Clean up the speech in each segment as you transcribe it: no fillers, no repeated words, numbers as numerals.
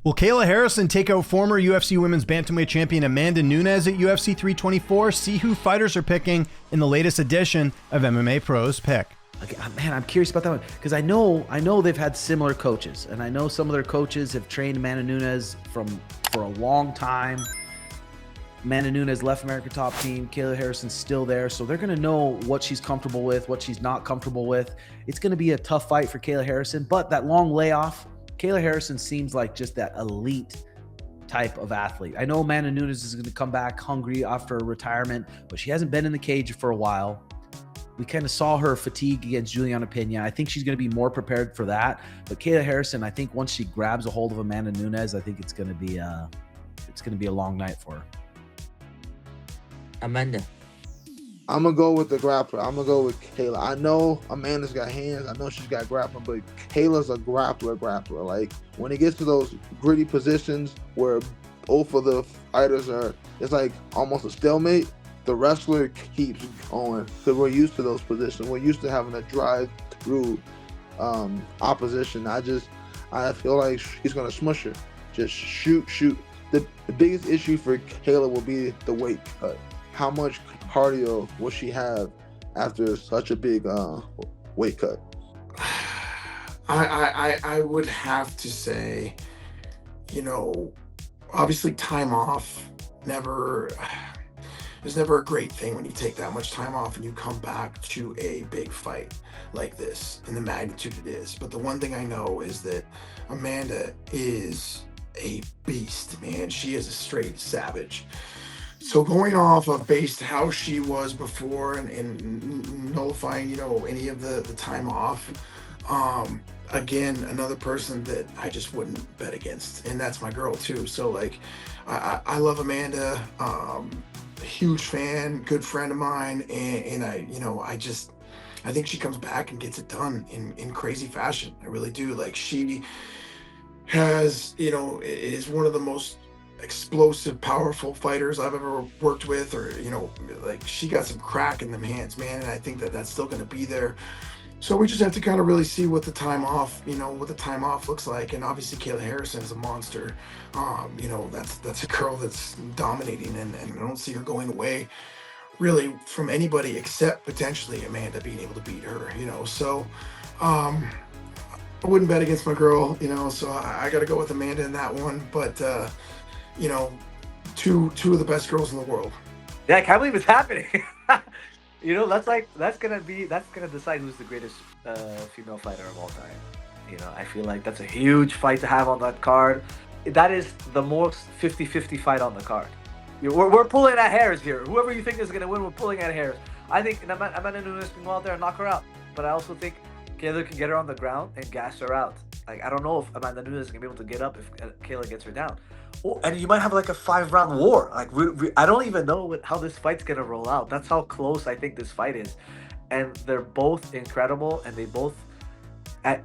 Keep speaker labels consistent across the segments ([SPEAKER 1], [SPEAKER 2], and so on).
[SPEAKER 1] Will Kayla Harrison take out former UFC Women's Bantamweight Champion Amanda Nunes at UFC 324? See who fighters are picking in the latest edition of MMA Pros Pick.
[SPEAKER 2] Okay, man, I'm curious about that one because I know they've had similar coaches, and I know some of their coaches have trained Amanda Nunes for a long time. Amanda Nunes left America Top Team. Kayla Harrison's still there, so they're going to know what she's comfortable with, what she's not comfortable with. It's going to be a tough fight for Kayla Harrison, but that long layoff, Kayla Harrison seems like just that elite type of athlete. I know Amanda Nunes is going to come back hungry after retirement, but she hasn't been in the cage for a while. We kind of saw her fatigue against Juliana Pena. I think she's going to be more prepared for that. But Kayla Harrison, I think once she grabs a hold of Amanda Nunes, I think it's going to be a long night for her.
[SPEAKER 3] Amanda.
[SPEAKER 4] I'm going to go with the grappler. I'm going to go with Kayla. I know Amanda's got hands. I know she's got grappling, but Kayla's a grappler. Like, when it gets to those gritty positions where both of the fighters it's like almost a stalemate, the wrestler keeps going because we're used to those positions. We're used to having to drive through opposition. I feel like he's going to smush her. Just shoot. The biggest issue for Kayla will be the weight cut. How much cardio will she have after such a big weight cut?
[SPEAKER 5] I would have to say, obviously time off is never a great thing when you take that much time off and you come back to a big fight like this in the magnitude it is. But the one thing I know is that Amanda is a beast, man. She is a straight savage. So going off of based how she was before and nullifying, any of the time off, again, another person that I just wouldn't bet against, and that's my girl too. So like, I love Amanda, huge fan, good friend of mine, and I think she comes back and gets it done in crazy fashion. I really do. Like, she has, is one of the most explosive, powerful fighters I've ever worked with, or like, she got some crack in them hands, man, and I think that that's still going to be there. So we just have to kind of really see what the time off looks like. And obviously Kayla Harrison is a monster. That's a girl that's dominating, and I don't see her going away really from anybody except potentially Amanda being able to beat her, So I wouldn't bet against my girl, so I got to go with Amanda in that one. But two of the best girls in the world.
[SPEAKER 6] Yeah, I can't believe it's happening. That's gonna decide who's the greatest female fighter of all time. I feel like that's a huge fight to have on that card. That is the most 50-50 fight on the card. We're pulling at hairs here. Whoever you think is gonna win, we're pulling at hairs. I think Amanda Nunes can go out there and knock her out, but I also think Kayla can get her on the ground and gas her out. Like, I don't know if Amanda Nunes is gonna be able to get up if Kayla gets her down. Oh, and you might have like a 5-round war. Like, I don't even know how this fight's gonna roll out. That's how close I think this fight is. And they're both incredible, and they both, like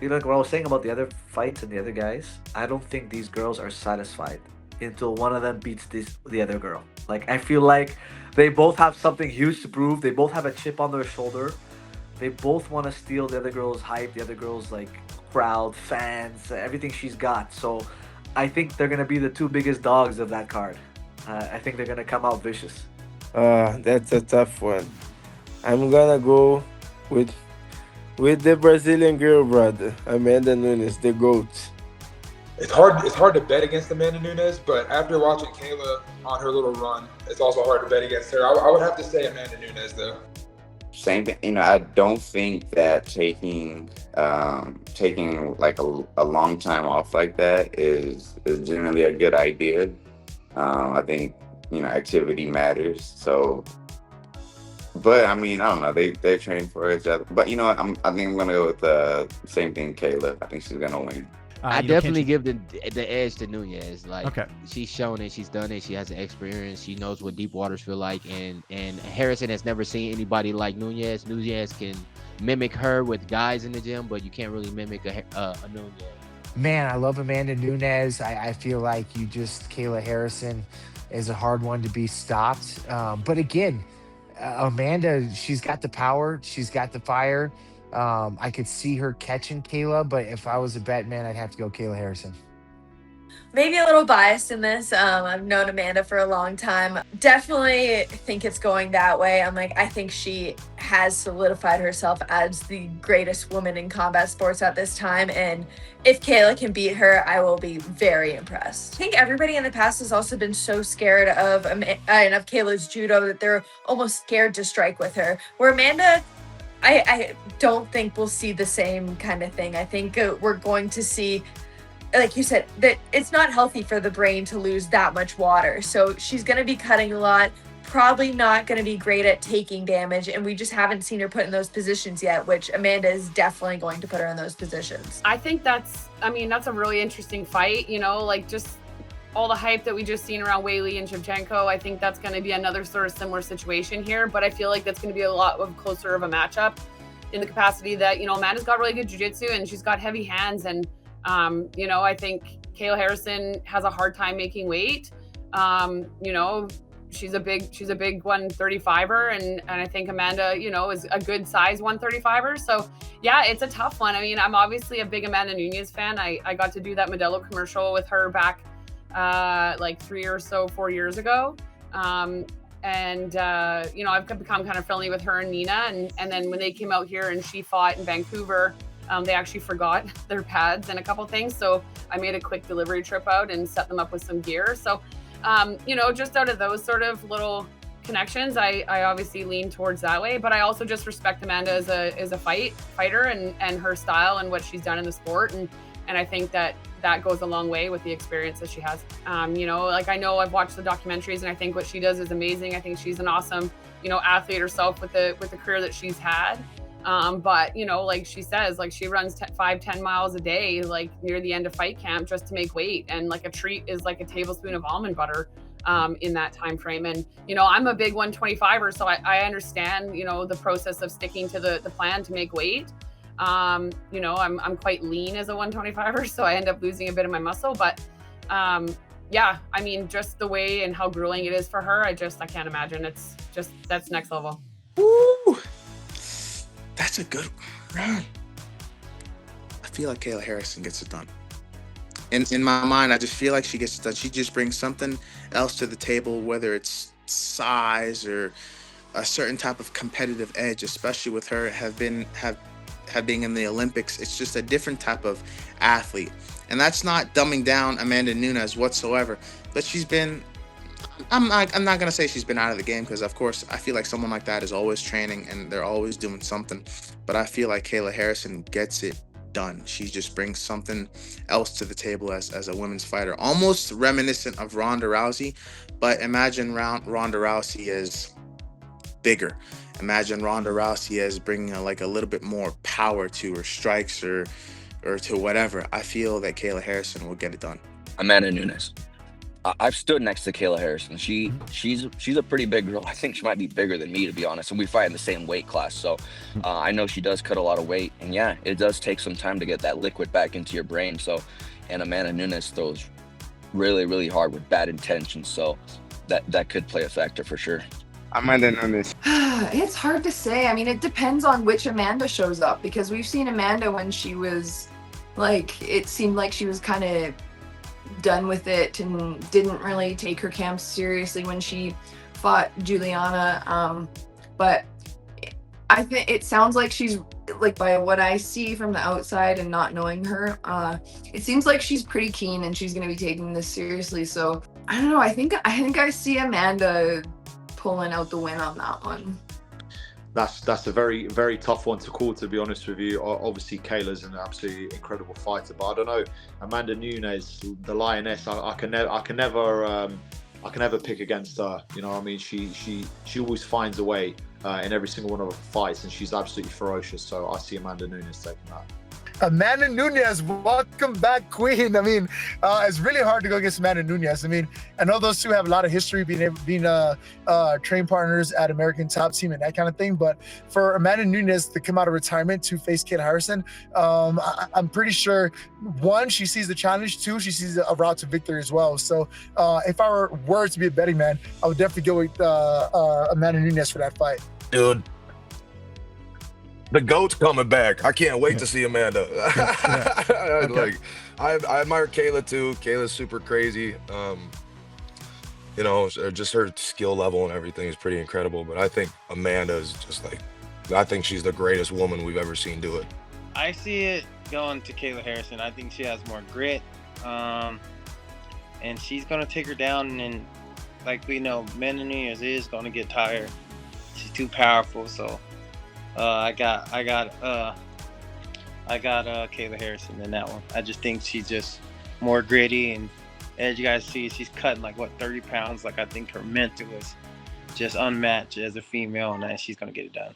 [SPEAKER 6] what I was saying about the other fights and the other guys. I don't think these girls are satisfied until one of them beats the other girl. Like, I feel like they both have something huge to prove. They both have a chip on their shoulder. They both want to steal the other girl's hype, the other girl's like crowd, fans, everything she's got. So I think they're gonna be the two biggest dogs of that card. I think they're gonna come out vicious.
[SPEAKER 7] That's a tough one. I'm gonna go with the Brazilian girl, brother, Amanda Nunes, the GOAT.
[SPEAKER 8] It's hard to bet against Amanda Nunes, but after watching Kayla on her little run, it's also hard to bet against her. I would have to say Amanda Nunes, though.
[SPEAKER 9] Same thing. I don't think that taking like a long time off like that is generally a good idea. I think activity matters. So, but I don't know. They train for each other. But I think I'm gonna go with the same thing. Kayla. I think she's gonna win.
[SPEAKER 3] I definitely give the edge to Nunes. Like,
[SPEAKER 1] okay,
[SPEAKER 3] she's shown it, she's done it, she has the experience, she knows what deep waters feel like, and Harrison has never seen anybody like Nunes. Nunes can mimic her with guys in the gym, but you can't really mimic a Nunes.
[SPEAKER 10] Man, I love Amanda Nunes. I feel like Kayla Harrison is a hard one to be stopped. But again, Amanda, she's got the power, she's got the fire. I could see her catching Kayla, but if I was a bet man, I'd have to go Kayla Harrison.
[SPEAKER 11] Maybe a little biased in this. I've known Amanda for a long time. Definitely think it's going that way. I think she has solidified herself as the greatest woman in combat sports at this time. And if Kayla can beat her, I will be very impressed. I think everybody in the past has also been so scared of Kayla's judo that they're almost scared to strike with her. Where Amanda, I don't think we'll see the same kind of thing. I think we're going to see, like you said, that it's not healthy for the brain to lose that much water. So she's going to be cutting a lot, probably not going to be great at taking damage. And we just haven't seen her put in those positions yet, which Amanda is definitely going to put her in those positions.
[SPEAKER 12] I think that's a really interesting fight, just all the hype that we just seen around Weili and Shevchenko. I think that's going to be another sort of similar situation here, but I feel like that's going to be a lot closer of a matchup in the capacity that, Amanda's got really good jiu-jitsu and she's got heavy hands, and I think Kayla Harrison has a hard time making weight. She's a big 135er, and I think Amanda, is a good size 135er. So yeah, it's a tough one. I'm obviously a big Amanda Nunes fan. I got to do that Modelo commercial with her back like 4 years ago. I've become kind of friendly with her and Nina. And then when they came out here and she fought in Vancouver, they actually forgot their pads and a couple things. So I made a quick delivery trip out and set them up with some gear. So, just out of those sort of little connections, I obviously lean towards that way, but I also just respect Amanda as a fighter and her style and what she's done in the sport. And I think that goes a long way with the experience that she has. I know I've watched the documentaries and I think what she does is amazing. I think she's an awesome, athlete herself with the career that she's had. But like she says, like she runs 5-10 miles a day, like near the end of fight camp just to make weight. And like a treat is like a tablespoon of almond butter, in that time frame. And, I'm a big 125er, so I understand, the process of sticking to the plan to make weight. I'm quite lean as a 125er, so I end up losing a bit of my muscle, but, just the way and how grueling it is for her, I can't imagine. It's just, that's next level.
[SPEAKER 13] Woo! That's a good man. I feel like Kayla Harrison gets it done. In my mind, I just feel like she gets it done. She just brings something else to the table, whether it's size or a certain type of competitive edge, especially with her being in the Olympics. It's just a different type of athlete. And that's not dumbing down Amanda Nunes whatsoever. But she's been, I'm not going to say she's been out of the game, because of course I feel like someone like that is always training and they're always doing something. But I feel like Kayla Harrison gets it done. She just brings something else to the table as a women's fighter, almost reminiscent of Ronda Rousey. But imagine Ronda Rousey as bigger. Imagine Ronda Rousey as bringing a little bit more power to her strikes or to whatever. I feel that Kayla Harrison will get it done.
[SPEAKER 14] Amanda Nunes. I've stood next to Kayla Harrison. She's a pretty big girl. I think she might be bigger than me, to be honest. And we fight in the same weight class. So I know she does cut a lot of weight. And yeah, it does take some time to get that liquid back into your brain. So, and Amanda Nunes throws really, really hard with bad intentions. So that could play a factor for sure.
[SPEAKER 7] Amanda Nunes.
[SPEAKER 15] It's hard to say. It depends on which Amanda shows up, because we've seen Amanda when she was it seemed like she was kind of done with it and didn't really take her camps seriously when she fought Juliana. But I think it sounds like she's, by what I see from the outside and not knowing her, it seems like she's pretty keen and she's going to be taking this seriously. So I don't know. I think I see Amanda pulling out the win on that one.
[SPEAKER 16] That's a very, very tough one to call, to be honest with you. Obviously, Kayla's an absolutely incredible fighter, but I don't know, Amanda Nunes, the lioness, I can never pick against her. She always finds a way in every single one of her fights, and she's absolutely ferocious. So I see Amanda Nunes taking that.
[SPEAKER 17] Amanda Nunes, welcome back, Queen. It's really hard to go against Amanda Nunes. I know those two have a lot of history being train partners at American Top Team and that kind of thing. But for Amanda Nunes to come out of retirement to face Kayla Harrison, I'm pretty sure, one, she sees the challenge. Two, she sees a route to victory as well. So if I were to be a betting man, I would definitely go with Amanda Nunes for that fight.
[SPEAKER 13] Dude,
[SPEAKER 18] The GOAT's coming back. I can't wait to see Amanda.
[SPEAKER 1] Okay.
[SPEAKER 18] I admire Kayla too. Kayla's super crazy. Just her skill level and everything is pretty incredible. But I think Amanda is just like, I think she's the greatest woman we've ever seen do it.
[SPEAKER 19] I see it going to Kayla Harrison. I think she has more grit, and she's gonna take her down. And like we know, Amanda Nunes is gonna get tired. She's too powerful. So I got Kayla Harrison in that one. I just think she's just more gritty, and as you guys see, she's cutting like 30 pounds. Like I think her mental is just unmatched as a female, and she's gonna get it done.